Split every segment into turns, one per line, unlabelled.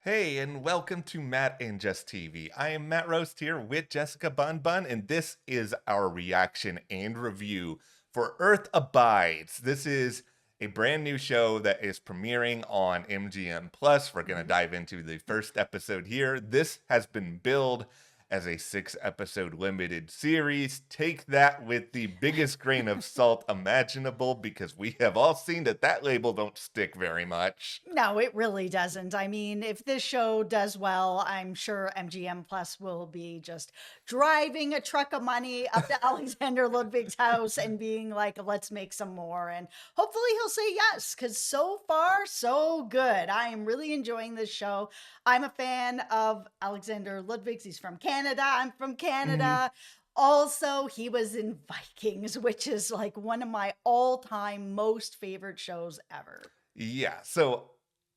Hey, and welcome to Matt and Jess TV. I am Matt Roast here with Jessica Bun Bun, and this is our reaction and review for Earth Abides. This is a brand new show that is premiering on MGM Plus. We're going to dive into the first episode here. This has been billed as a 6-episode limited series. Take that with the biggest grain of salt imaginable, because we have all seen that label don't stick very much.
No, it really doesn't. I mean, if this show does well, I'm sure MGM Plus will be just driving a truck of money up to Alexander Ludwig's house and being like, let's make some more. And hopefully he'll say yes, because so far, so good. I am really enjoying this show. I'm a fan of Alexander Ludwig's. He's from Canada. I'm from Canada. Also, he was in Vikings, which is like one of my all-time most favorite shows ever.
Yeah, so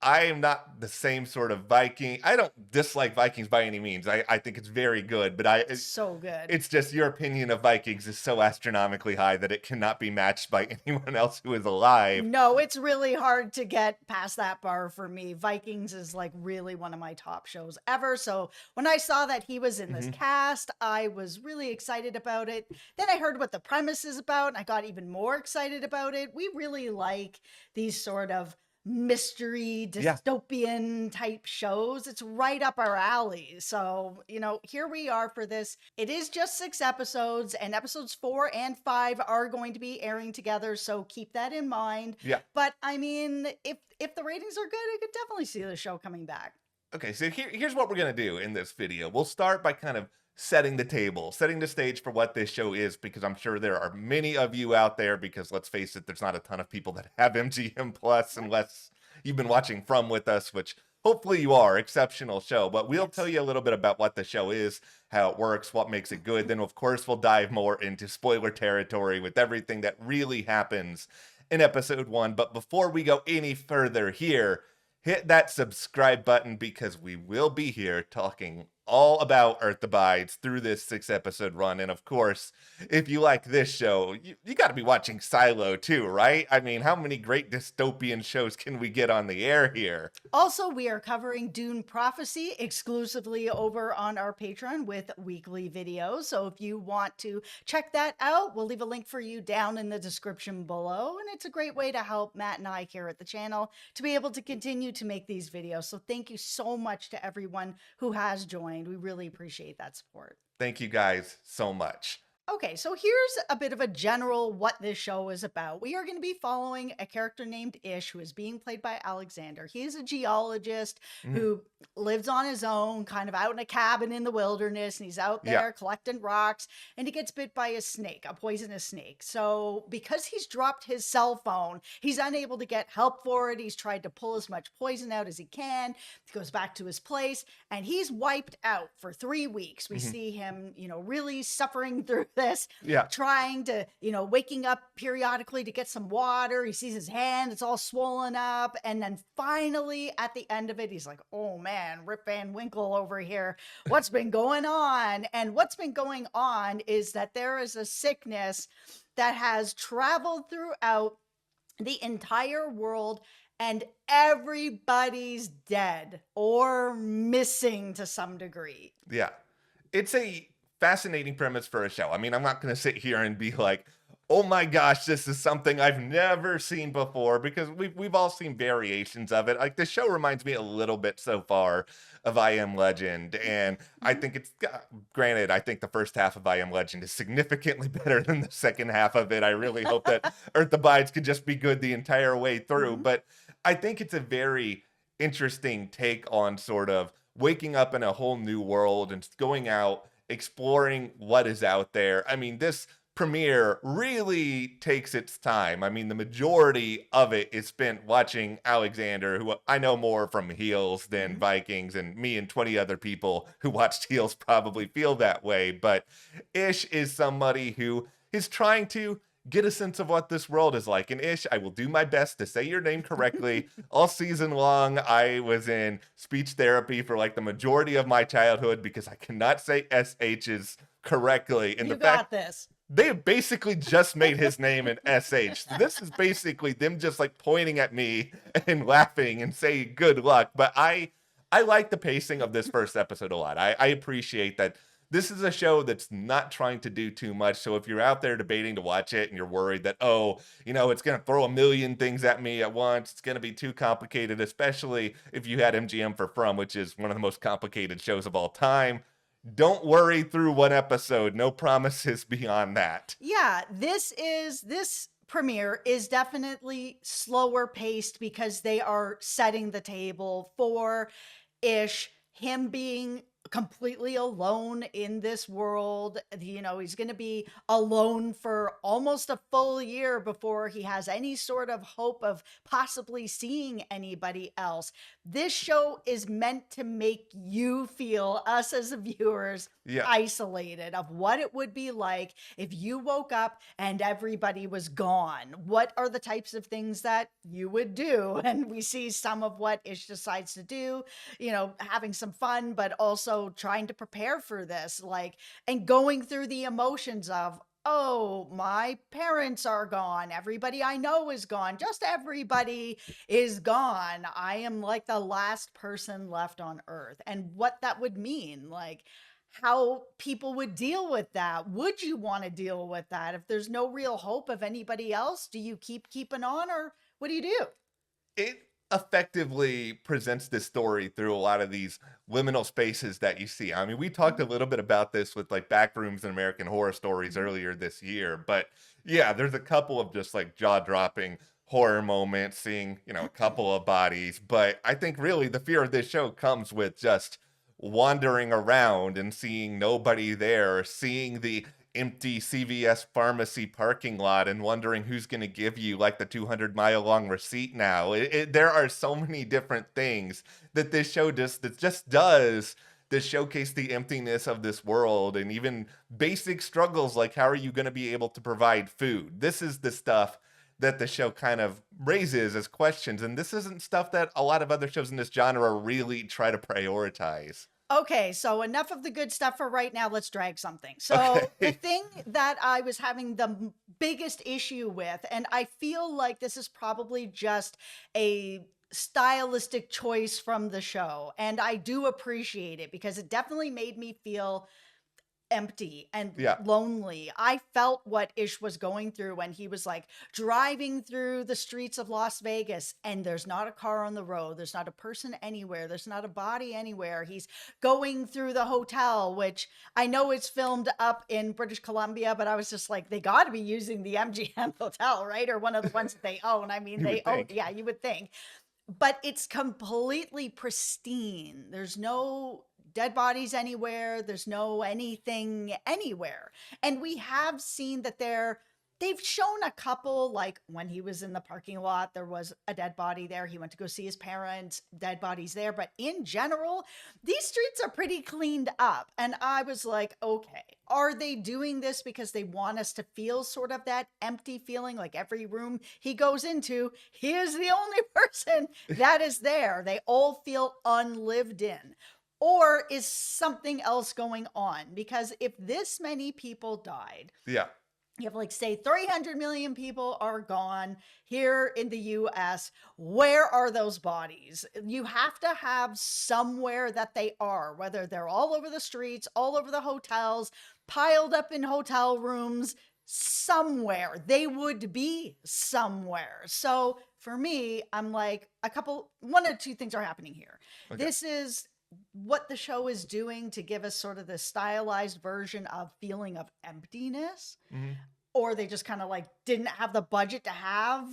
I am not the same sort of Viking. I don't dislike Vikings by any means. I think it's very good, but
So good.
it's just your opinion of Vikings is so astronomically high that it cannot be matched by anyone else who is alive.
No, it's really hard to get past that bar for me. Vikings is like really one of my top shows ever. So when I saw that he was in this cast, I was really excited about it. Then I heard what the premise is about, and I got even more excited about it. We really like these sort of mystery dystopian type shows. It's right up our alley. So, here we are for this. It is just 6 episodes, and episodes 4 and 5 are going to be airing together, so keep that in mind.
Yeah.
But I mean, if the ratings are good, I could definitely see the show coming back.
Okay, so here's what we're going to do in this video. We'll start by kind of setting the table, setting the stage for what this show is, because I'm sure there are many of you out there, because let's face it, there's not a ton of people that have MGM Plus unless you've been watching From with us, which hopefully you are. Exceptional show. But we'll tell you a little bit about what the show is, how it works, what makes it good. Then, of course, we'll dive more into spoiler territory with everything that really happens in episode 1. But before we go any further here, hit that subscribe button, because we will be here talking all about Earth Abides through this 6-episode run. And of course, if you like this show, you got to be watching Silo too, right? I mean, how many great dystopian shows can we get on the air here?
Also, we are covering Dune Prophecy exclusively over on our Patreon with weekly videos. So if you want to check that out, we'll leave a link for you down in the description below. And it's a great way to help Matt and I here at the channel to be able to continue to make these videos. So thank you so much to everyone who has joined. We really appreciate that support.
Thank you guys so much.
Okay, so here's a bit of a general what this show is about. We are going to be following a character named Ish, who is being played by Alexander. He is a geologist who lives on his own, kind of out in a cabin in the wilderness, and he's out there collecting rocks, and he gets bit by a snake, a poisonous snake. So because he's dropped his cell phone, he's unable to get help for it. He's tried to pull as much poison out as he can. He goes back to his place, and he's wiped out for 3 weeks. We see him, really suffering through this, trying to, waking up periodically to get some water. He sees his hand, it's all swollen up. And then finally at the end of it, he's like, oh man, Rip Van Winkle over here. What's been going on? And what's been going on is that there is a sickness that has traveled throughout the entire world, and everybody's dead or missing to some degree.
Yeah. It's a fascinating premise for a show. I mean, I'm not going to sit here and be like, oh my gosh, this is something I've never seen before, because we've all seen variations of it. Like, the show reminds me a little bit so far of I Am Legend, and I think it's, granted, I think the first half of I Am Legend is significantly better than the second half of it. I really hope that Earth Abides could just be good the entire way through, but I think it's a very interesting take on sort of waking up in a whole new world and going out, exploring what is out there. I mean, this premiere really takes its time. I mean, the majority of it is spent watching Alexander, who I know more from Heels than Vikings, and me and 20 other people who watched Heels probably feel that way. But Ish is somebody who is trying to get a sense of what this world is like. And Ish, I will do my best to say your name correctly. All season long, I was in speech therapy for like the majority of my childhood because I cannot say SHs correctly. And
You got this.
They basically just made his name an SH. This is basically them just like pointing at me and laughing and saying good luck. But I I like the pacing of this first episode a lot. I appreciate that this is a show that's not trying to do too much. So if you're out there debating to watch it and you're worried that, oh, it's going to throw a million things at me at once, it's going to be too complicated, especially if you had MGM for From, which is one of the most complicated shows of all time. Don't worry through one episode. No promises beyond that.
Yeah, this premiere is definitely slower paced because they are setting the table for him being completely alone in this world. He's going to be alone for almost a full year before he has any sort of hope of possibly seeing anybody else. This show is meant to make you feel, us as viewers, isolated, of what it would be like if you woke up and everybody was gone. What are the types of things that you would do? And we see some of what Ish decides to do, having some fun, but also trying to prepare for this, and going through the emotions of, oh, my parents are gone. Everybody I know is gone. Just everybody is gone. I am like the last person left on Earth. And what that would mean, how people would deal with that. Would you want to deal with that? If there's no real hope of anybody else, do you keeping on, or what do you do?
It effectively presents this story through a lot of these liminal spaces that you see. I mean, we talked a little bit about this with Backrooms and American Horror Stories earlier this year, but yeah, there's a couple of just jaw-dropping horror moments, seeing, a couple of bodies, but I think really the fear of this show comes with just wandering around and seeing nobody there, seeing the empty CVS pharmacy parking lot and wondering who's going to give you the 200-mile-long receipt now. There are so many different things that this show does to showcase the emptiness of this world, and even basic struggles like how are you going to be able to provide food. This is the stuff that the show kind of raises as questions, and this isn't stuff that a lot of other shows in this genre really try to prioritize.
Okay, so enough of the good stuff for right now. Let's drag something. So the thing that I was having the biggest issue with, and I feel like this is probably just a stylistic choice from the show, and I do appreciate it because it definitely made me feel empty and lonely. I felt what Ish was going through when he was driving through the streets of Las Vegas and there's not a car on the road. There's not a person anywhere. There's not a body anywhere. He's going through the hotel, which I know it's filmed up in British Columbia, but I was just they got to be using the MGM hotel, right? Or one of the ones that they own. I mean, they own, you would think. But it's completely pristine. There's no dead bodies anywhere. There's no anything anywhere. And we have seen that they've shown a couple, when he was in the parking lot, there was a dead body there. He went to go see his parents, dead bodies there. But in general, these streets are pretty cleaned up. And I was okay, are they doing this because they want us to feel sort of that empty feeling? Every room he goes into, he is the only person that is there. They all feel unlived in. Or is something else going on? Because if this many people died, you have say 300 million people are gone here in the US. Where are those bodies? You have to have somewhere that they are, whether they're all over the streets, all over the hotels, piled up in hotel rooms, somewhere. They would be somewhere. So for me, I'm one or two things are happening here. Okay. This is what the show is doing to give us sort of this stylized version of feeling of emptiness, or they just kind of didn't have the budget to have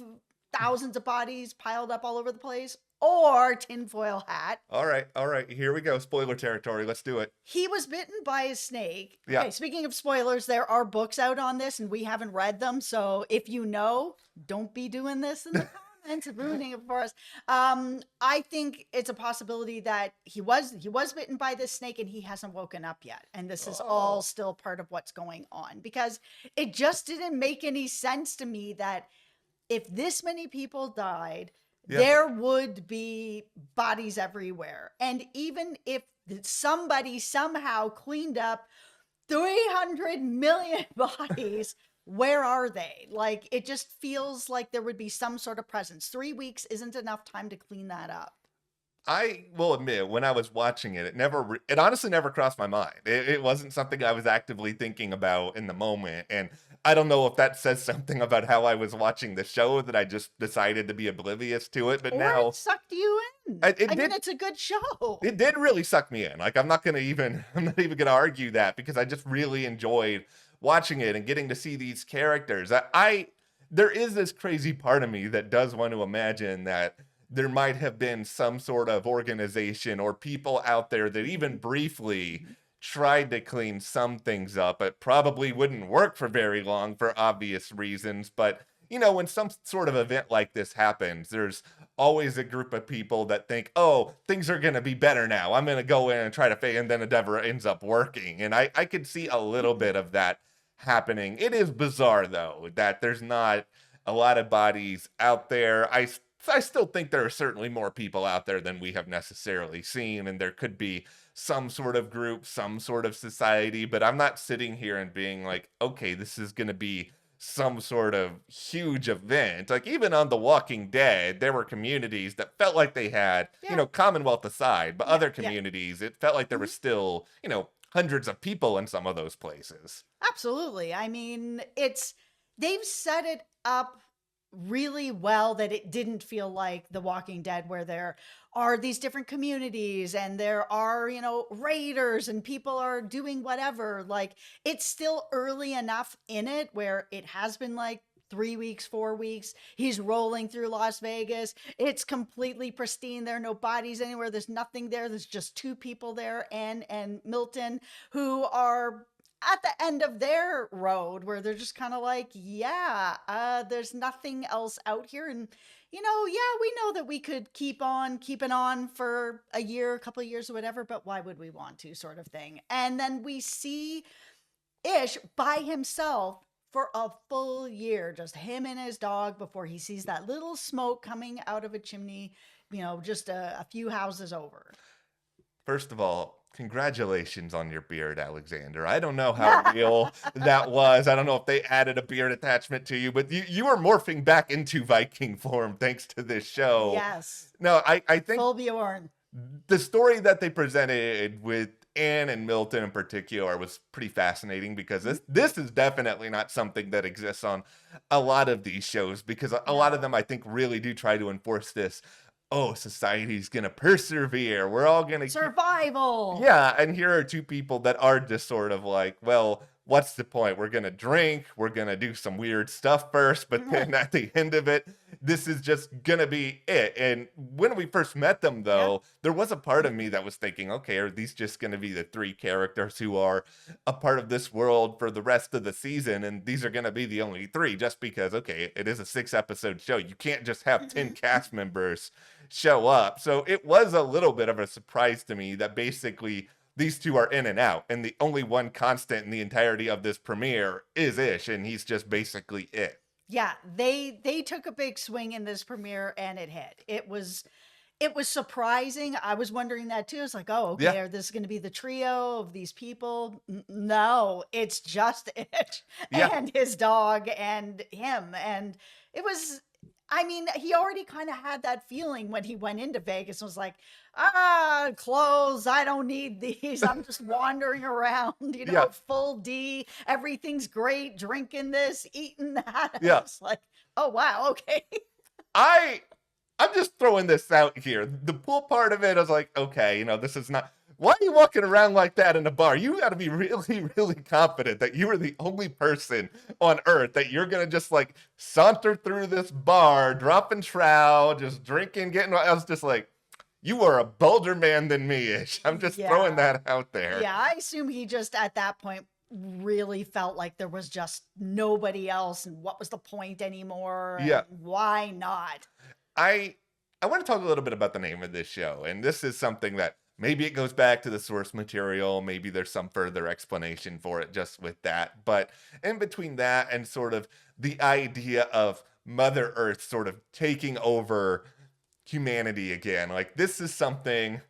thousands of bodies piled up all over the place, or tinfoil hat.
All right, here we go. Spoiler territory. Let's do it.
He was bitten by a snake. Yeah. Okay, speaking of spoilers, there are books out on this and we haven't read them. So if you know, don't be doing this in the comments. Ruining it for us. I think it's a possibility that he was bitten by this snake and he hasn't woken up yet, and this is all still part of what's going on, because it just didn't make any sense to me that if this many people died, there would be bodies everywhere, and even if somebody somehow cleaned up 300 million bodies, where are they? It just feels like there would be some sort of presence. 3 weeks isn't enough time to clean that up.
I will admit, when I was watching it, it honestly never crossed my mind. It wasn't something I was actively thinking about in the moment. And I don't know if that says something about how I was watching the show, that I just decided to be oblivious to it. But
Or it
now
sucked you in.
it
I mean,
did.
it's a good show.
It did really suck me in. Like, I'm not even gonna argue that, because I just really enjoyed watching it and getting to see these characters. There is this crazy part of me that does want to imagine that there might have been some sort of organization or people out there that even briefly tried to clean some things up. It probably wouldn't work for very long for obvious reasons, but when some sort of event like this happens, there's always a group of people that think, oh, things are going to be better now. I'm going to go in and try to fake, and then it never ends up working. And I could see a little bit of that happening. It is bizarre, though, that there's not a lot of bodies out there. I still think there are certainly more people out there than we have necessarily seen, and there could be some sort of group, some sort of society, but I'm not sitting here and being like, okay, this is going to be some sort of huge event. Like, even on The Walking Dead, there were communities that felt like they had,
Yeah.
Commonwealth aside, but
Yeah,
other
yeah.
communities, it felt like there was still, hundreds of people in some of those places.
Absolutely. I mean, they've set it up really well that it didn't feel like The Walking Dead, where there are these different communities and there are, raiders and people are doing whatever. Like, it's still early enough in it where it has been like 3 weeks, 4 weeks. He's rolling through Las Vegas. It's completely pristine. There are no bodies anywhere. There's nothing there. There's just two people there, Ann and Milton, who are at the end of their road, where they're just kind of like, there's nothing else out here. And, we know that we could keep on keeping on for a year, a couple of years or whatever, but why would we want to, sort of thing. And then we see Ish by himself for a full year, just him and his dog, before he sees that little smoke coming out of a chimney, just a few houses over.
First of all, congratulations on your beard, Alexander. I don't know how real that was. I don't know if they added a beard attachment to you, but you are morphing back into Viking form thanks to this show.
Yes.
No, I think
Full Bjorn.
the story that they presented with Anne and Milton in particular was pretty fascinating, because this is definitely not something that exists on a lot of these shows, because a lot of them, I think, really do try to enforce this. Oh, society's gonna persevere. We're all gonna
survival.
Yeah, and here are two people that are just sort of like, well, what's the point? We're gonna drink, we're gonna do some weird stuff first, but then at the end of it, this is just gonna be it. And when we first met them, though, there was a part of me that was thinking, okay, are these just gonna be the three characters who are a part of this world for the rest of the season? And these are gonna be the only three, just because, okay, it is a 6-episode show. You can't just have 10 cast members show up. So it was a little bit of a surprise to me that basically these two are in and out, and the only one constant in the entirety of this premiere is Ish, and he's just basically it.
Yeah, they took a big swing in this premiere, and it hit. It was surprising. I was wondering that too. It's like, oh, okay, are this going to be the trio of these people? No, it's just Ish and his dog and him. And it was, I mean, he already kind of had that feeling when he went into Vegas and was like, clothes, I don't need these. I'm just wandering around, full D. Everything's great, drinking this, eating that.
Yeah.
It's like, oh, wow, okay.
I'm just throwing this out here. The pool part of it, I was like, okay, this is not... Why are you walking around like that in a bar? You got to be really, really confident that you are the only person on Earth that you're going to just like saunter through this bar, dropping trow, just drinking, getting... I was just like, you are a bolder man than me, Ish. I'm just throwing that out there.
Yeah, I assume he just at that point really felt like there was just nobody else, and what was the point anymore?
Yeah.
Why not?
I want to talk a little bit about the name of this show, and this is something that maybe it goes back to the source material. Maybe there's some further explanation for it just with that. But in between that and sort of the idea of Mother Earth sort of taking over humanity again, like this is something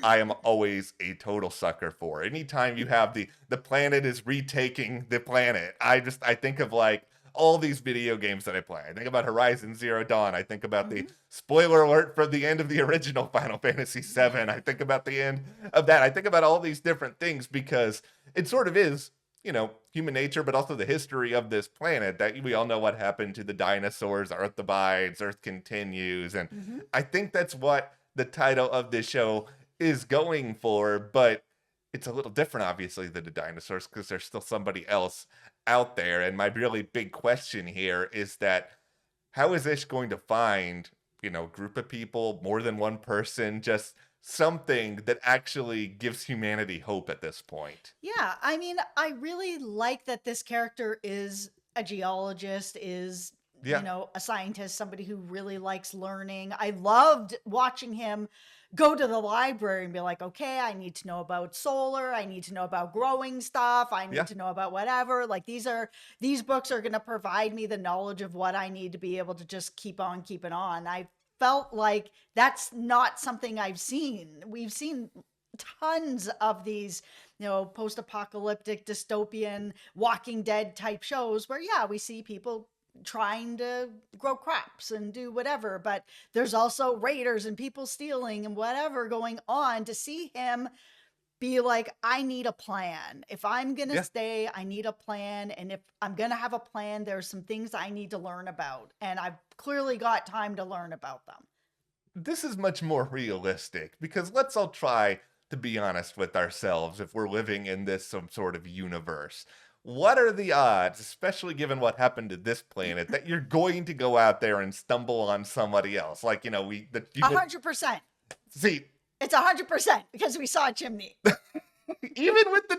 I am always a total sucker for. Anytime you have the planet is retaking the planet, I think of like, all these video games that I play. I think about Horizon Zero Dawn. I think about the
Mhm.
spoiler alert for the end of the original Final Fantasy VII. I think about the end of that. I think about all these different things because it sort of is, human nature, but also the history of this planet that we all know what happened to the dinosaurs. Earth divides, Earth continues. And
Mhm.
I think that's what the title of this show is going for, but it's a little different, obviously, than the dinosaurs because there's still somebody else out there. And my really big question here is that how is Ish going to find, group of people, more than one person, just something that actually gives humanity hope at this point?
Yeah, I mean, I really like that this character is a geologist, is,
Yeah.
a scientist, somebody who really likes learning. I loved watching him go to the library and be like, okay, I need to know about solar, I need to know about growing stuff, I need
Yeah.
to know about whatever. Like these books are going to provide me the knowledge of what I need to be able to just keep on keeping on. I felt like that's not something I've seen. We've seen tons of these post-apocalyptic dystopian Walking Dead type shows where yeah, we see people trying to grow crops and do whatever, but there's also raiders and people stealing and whatever going on. To see him be like, I need a plan. If I'm gonna
Yeah.
stay, I need a plan, and if I'm gonna have a plan, there's some things I need to learn about, and I've clearly got time to learn about them.
This is much more realistic because let's all try to be honest with ourselves if we're living in this some sort of universe. What are the odds, especially given what happened to this planet, that you're going to go out there and stumble on somebody else? Like, you
A
could
100%.
see,
It's 100% because we saw a chimney.
even with the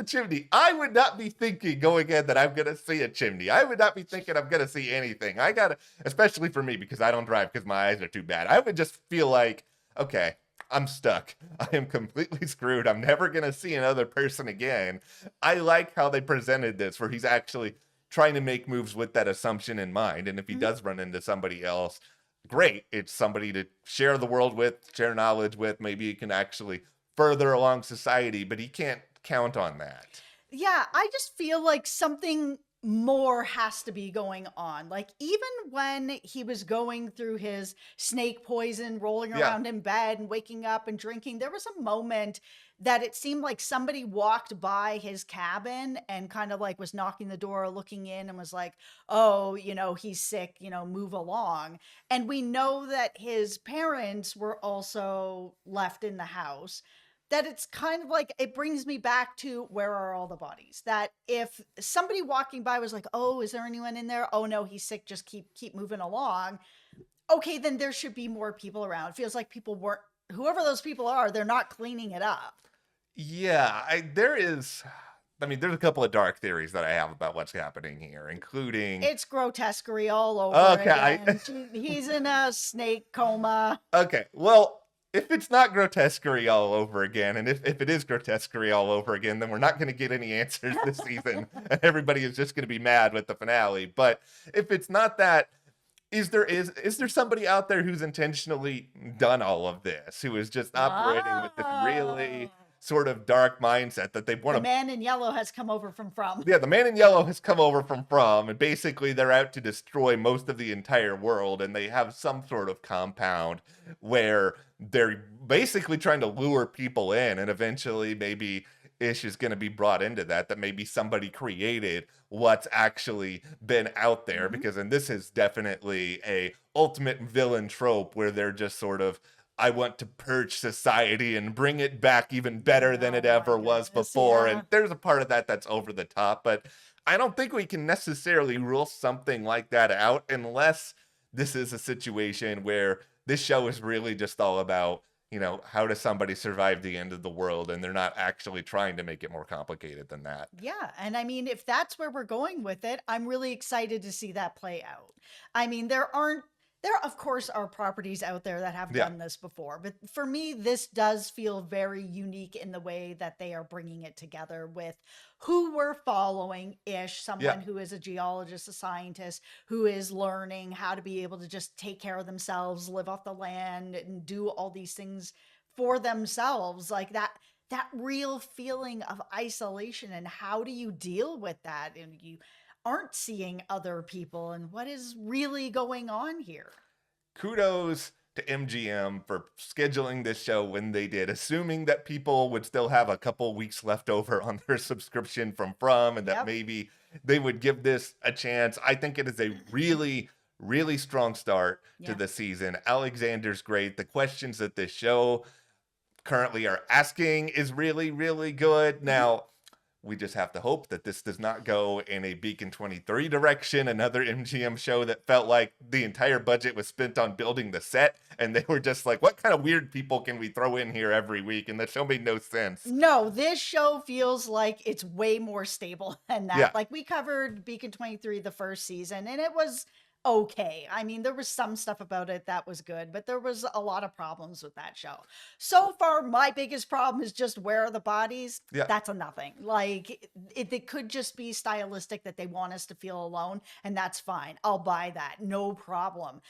chimney, I would not be thinking going in that I'm going to see a chimney. I would not be thinking I'm going to see anything. I got to, especially for me, because I don't drive because my eyes are too bad. I would just feel like, okay, I'm stuck. I am completely screwed. I'm never going to see another person again. I like how they presented this, where he's actually trying to make moves with that assumption in mind. And if he
Mhm.
does run into somebody else, great. It's somebody to share the world with, share knowledge with. Maybe he can actually further along society, but he can't count on that.
Yeah, I just feel like something more has to be going on. Like, even when he was going through his snake poison, rolling
Yeah.
around in bed and waking up and drinking, there was a moment that it seemed like somebody walked by his cabin and kind of like was knocking the door, looking in, and was like, oh, he's sick, move along. And we know that his parents were also left in the house. That it's kind of like, it brings me back to where are all the bodies? That if somebody walking by was like, oh, is there anyone in there? Oh no, he's sick, just keep moving along. Okay, then there should be more people around. It feels like people weren't, whoever those people are, they're not cleaning it up.
Yeah, there's a couple of dark theories that I have about what's happening here, including
It's grotesquerie all over
okay,
again. He's in a snake coma.
okay. Well, if it's not grotesquerie all over again, and if it is grotesquerie all over again, then we're not going to get any answers this season, and everybody is just going to be mad with the finale. But if it's not that, is there somebody out there who's intentionally done all of this, who is just operating with this really
Ah.
sort of dark mindset that they want
The
to.
man in yellow has come over from.
Yeah, the man in yellow has come over from, and basically they're out to destroy most of the entire world, and they have some sort of compound where they're basically trying to lure people in, and eventually maybe Ish is going to be brought into that maybe somebody created what's actually been out there,
Mhm.
because, and this is definitely a ultimate villain trope where they're just sort of, I want to purge society and bring it back even better than it
Oh my
ever was
goodness,
before.
yeah.
And there's a part of that that's over the top, but I don't think we can necessarily rule something like that out unless this is a situation where this show is really just all about, how does somebody survive the end of the world? And they're not actually trying to make it more complicated than that.
Yeah, and I mean, if that's where we're going with it, I'm really excited to see that play out. I mean, there of course are properties out there that have
Yeah.
done this before, but for me this does feel very unique in the way that they are bringing it together with who we're following ish,
Yeah.
someone who is a geologist, a scientist who is learning how to be able to just take care of themselves, live off the land and do all these things for themselves. Like that real feeling of isolation, and how do you deal with that? And you aren't seeing other people and what is really going on here.
Kudos to MGM for scheduling this show when they did, assuming that people would still have a couple weeks left over on their subscription and that
Yep.
maybe they would give this a chance. I think it is a really, really strong start to
Yeah.
the season. Alexander's great. The questions that this show currently are asking is really, really good. Now, we just have to hope that this does not go in a Beacon 23 direction, another MGM show that felt like the entire budget was spent on building the set, and they were just like, what kind of weird people can we throw in here every week? And that show made no sense.
No, this show feels like it's way more stable than that.
Yeah.
Like we covered Beacon 23 the first season, and it was okay. I mean, there was some stuff about it that was good, but there was a lot of problems with that show. So far, my biggest problem is just where are the bodies?
Yeah.
That's a nothing. Like it could just be stylistic that they want us to feel alone, and that's fine. I'll buy that. No problem.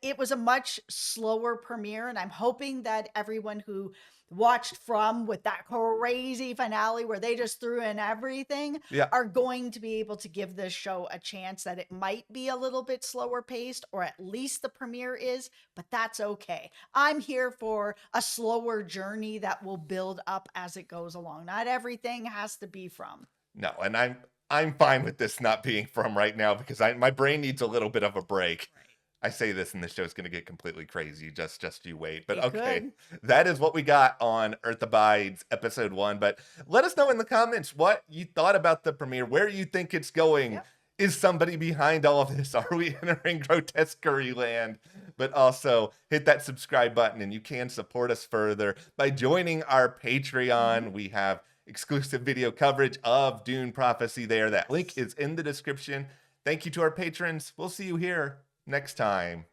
It was a much slower premiere, and I'm hoping that everyone who watched From with that crazy finale where they just threw in everything
Yeah.
are going to be able to give this show a chance that it might be a little bit slower paced, or at least the premiere is, but that's okay. I'm here for a slower journey that will build up as it goes along. Not everything has to be From.
No, and I'm fine with this not being From right now because my brain needs a little bit of a break. I say this and the show's going to get completely crazy. Just you wait. But
It
okay,
could.
that is what we got on Earth Abides episode 1. But let us know in the comments what you thought about the premiere, where you think it's going.
Yep.
Is somebody behind all of this? Are we entering grotesquerie land? But also hit that subscribe button, and you can support us further by joining our Patreon. We have exclusive video coverage of Dune Prophecy there. That link is in the description. Thank you to our patrons. We'll see you here next time.